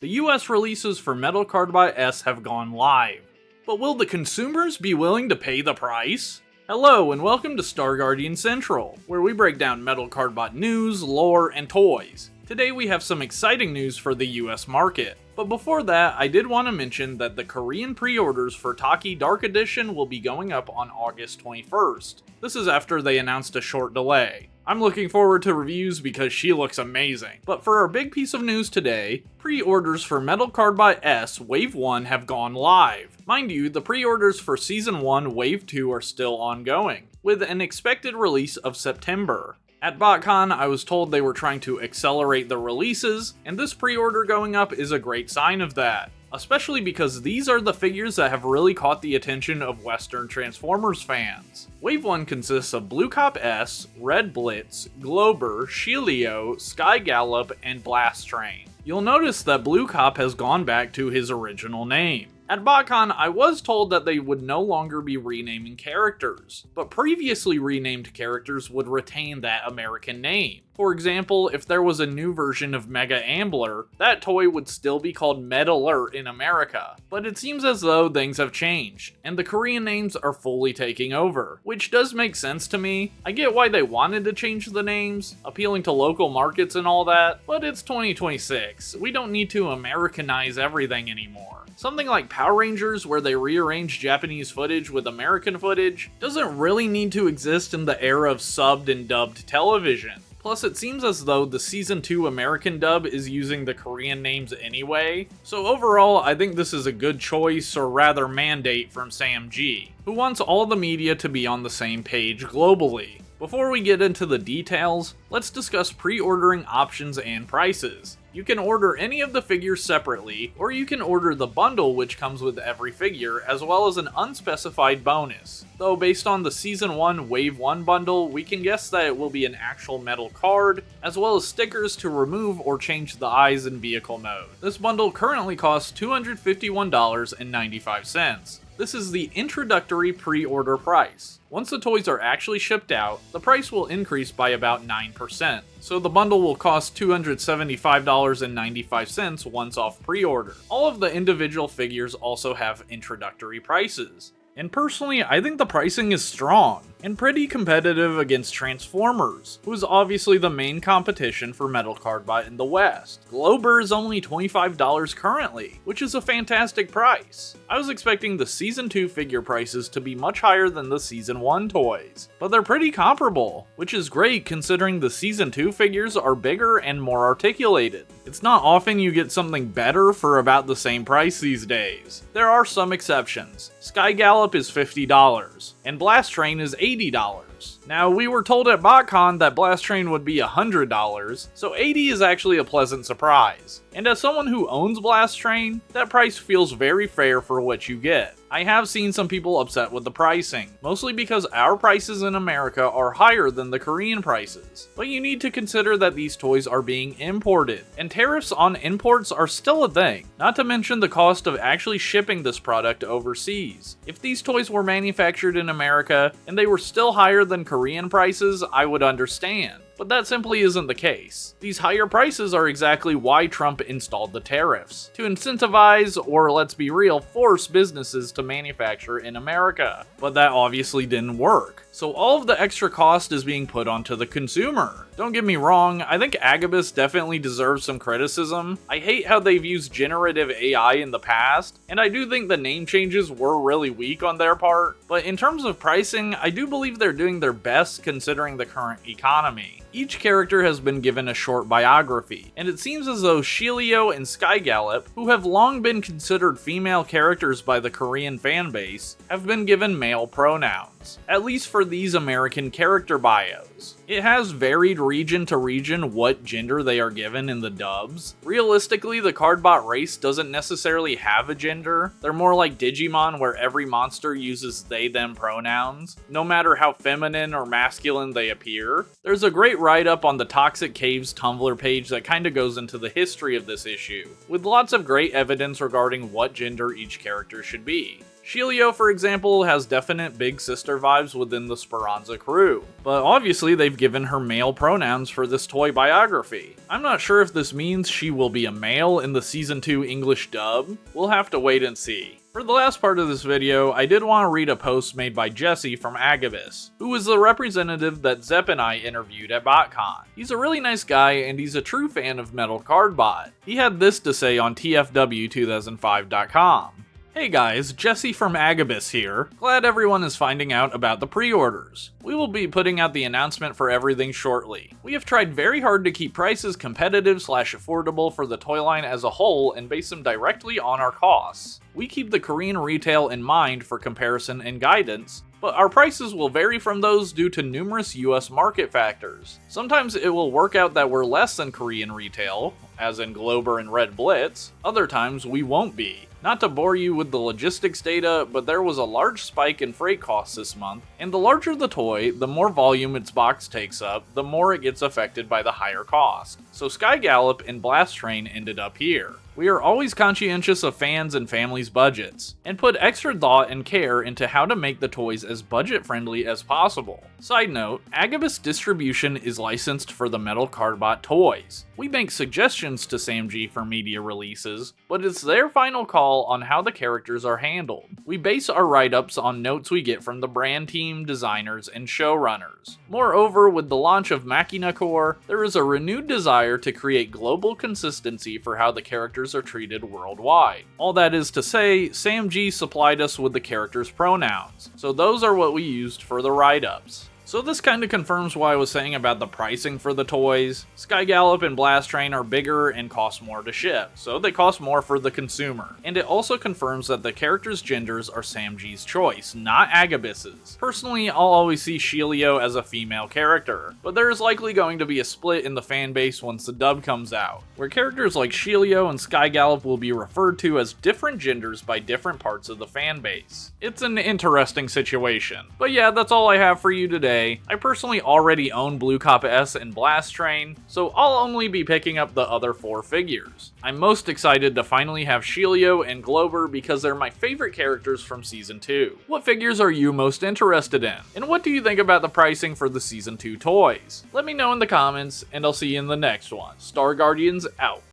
The US releases for Metal Cardbot S have gone live, but will the consumers be willing to pay the price? Hello and welcome to Star Guardian Central, where we break down Metal Cardbot news, lore, and toys. Today we have some exciting news for the US market. But before that, I did want to mention that the Korean pre-orders for Tachy Dark Edition will be going up on August 21st. This is after they announced a short delay. I'm looking forward to reviews because she looks amazing. But for our big piece of news today, pre-orders for Metal Cardbot S Wave 1 have gone live. Mind you, the pre-orders for Season 1 Wave 2 are still ongoing, with an expected release of September. At BotCon, I was told they were trying to accelerate the releases, and this pre-order going up is a great sign of that. Especially because these are the figures that have really caught the attention of Western Transformers fans. Wave 1 consists of Cardbot S, RedBlitz, Glober, Cielo, SkyGallop, and Blastrain. You'll notice that Cardbot has gone back to his original name. At BotCon, I was told that they would no longer be renaming characters, but previously renamed characters would retain that American name. For example, if there was a new version of Mega Ambler, that toy would still be called Metalert in America. But it seems as though things have changed, and the Korean names are fully taking over, which does make sense to me. I get why they wanted to change the names, appealing to local markets and all that, but it's 2026. We don't need to Americanize everything anymore. Something like Power Rangers, where they rearrange Japanese footage with American footage, doesn't really need to exist in the era of subbed and dubbed television. Plus, it seems as though the Season 2 American dub is using the Korean names anyway, so overall I think this is a good choice, or rather mandate, from Sam G, who wants all the media to be on the same page globally. Before we get into the details, let's discuss pre-ordering options and prices. You can order any of the figures separately, or you can order the bundle which comes with every figure, as well as an unspecified bonus. Though based on the Season 1 Wave 1 bundle, we can guess that it will be an actual metal card, as well as stickers to remove or change the eyes in vehicle mode. This bundle currently costs $251.95. This is the introductory pre-order price. Once the toys are actually shipped out, the price will increase by about 9%, so the bundle will cost $275.95 once off pre-order. All of the individual figures also have introductory prices. And personally, I think the pricing is strong, and pretty competitive against Transformers, who is obviously the main competition for Metal Cardbot in the West. Glober is only $25 currently, which is a fantastic price. I was expecting the Season 2 figure prices to be much higher than the Season 1 toys, but they're pretty comparable, which is great considering the Season 2 figures are bigger and more articulated. It's not often you get something better for about the same price these days. There are some exceptions. SkyGallop is $50, and Blastrain is $80. Now, we were told at BotCon that Blastrain would be $100, so $80 is actually a pleasant surprise. And as someone who owns Blastrain, that price feels very fair for what you get. I have seen some people upset with the pricing, mostly because our prices in America are higher than the Korean prices. But you need to consider that these toys are being imported, and tariffs on imports are still a thing, not to mention the cost of actually shipping this product overseas. If these toys were manufactured in America, and they were still higher than Korean prices, I would understand. But that simply isn't the case. These higher prices are exactly why Trump installed the tariffs, to incentivize, or let's be real, force businesses to manufacture in America. But that obviously didn't work. So all of the extra cost is being put onto the consumer. Don't get me wrong, I think Agabyss definitely deserves some criticism. I hate how they've used generative AI in the past, and I do think the name changes were really weak on their part. But in terms of pricing, I do believe they're doing their best considering the current economy. Each character has been given a short biography, and it seems as though Cielo and SkyGallop, who have long been considered female characters by the Korean fanbase, have been given male pronouns, at least for these American character bios. It has varied region to region what gender they are given in the dubs. Realistically, the Cardbot race doesn't necessarily have a gender. They're more like Digimon, where every monster uses they/them pronouns, no matter how feminine or masculine they appear. There's a great write-up on the Toxic Caves Tumblr page that kinda goes into the history of this issue, with lots of great evidence regarding what gender each character should be. Cielo, for example, has definite big sister vibes within the Speranza crew, but obviously they've given her male pronouns for this toy biography. I'm not sure if this means she will be a male in the Season 2 English dub. We'll have to wait and see. For the last part of this video, I did want to read a post made by Jesse from Agabyss, who was the representative that Zepp and I interviewed at BotCon. He's a really nice guy and he's a true fan of Metal Cardbot. He had this to say on TFW2005.com. Hey guys, Jesse from Agabyss here. Glad everyone is finding out about the pre-orders. We will be putting out the announcement for everything shortly. We have tried very hard to keep prices competitive/affordable for the toy line as a whole and base them directly on our costs. We keep the Korean retail in mind for comparison and guidance, but our prices will vary from those due to numerous US market factors. Sometimes it will work out that we're less than Korean retail, as in Glober and RedBlitz. Other times we won't be. Not to bore you with the logistics data, but there was a large spike in freight costs this month, and the larger the toy, the more volume its box takes up, the more it gets affected by the higher cost. So SkyGallop and Blastrain ended up here. We are always conscientious of fans and families' budgets, and put extra thought and care into how to make the toys as budget-friendly as possible. Side note, Agabyss distribution is licensed for the Metal Cardbot toys. We make suggestions to SamG for media releases, but it's their final call on how the characters are handled. We base our write-ups on notes we get from the brand team, designers, and showrunners. Moreover, with the launch of Machina Core, there is a renewed desire to create global consistency for how the characters are treated worldwide. All that is to say, SamG supplied us with the characters' pronouns, so those are what we used for the write-ups. So this kinda confirms what I was saying about the pricing for the toys. SkyGallop and Blastrain are bigger and cost more to ship, so they cost more for the consumer. And it also confirms that the characters' genders are SamG's choice, not Agabyss's. Personally, I'll always see Cielo as a female character, but there is likely going to be a split in the fanbase once the dub comes out, where characters like Cielo and SkyGallop will be referred to as different genders by different parts of the fanbase. It's an interesting situation. But yeah, that's all I have for you today. I personally already own Cardbot S and Blastrain, so I'll only be picking up the other 4 figures. I'm most excited to finally have Cielo and Glober because they're my favorite characters from Season 2. What figures are you most interested in? And what do you think about the pricing for the Season 2 toys? Let me know in the comments, and I'll see you in the next one. Star Guardians out.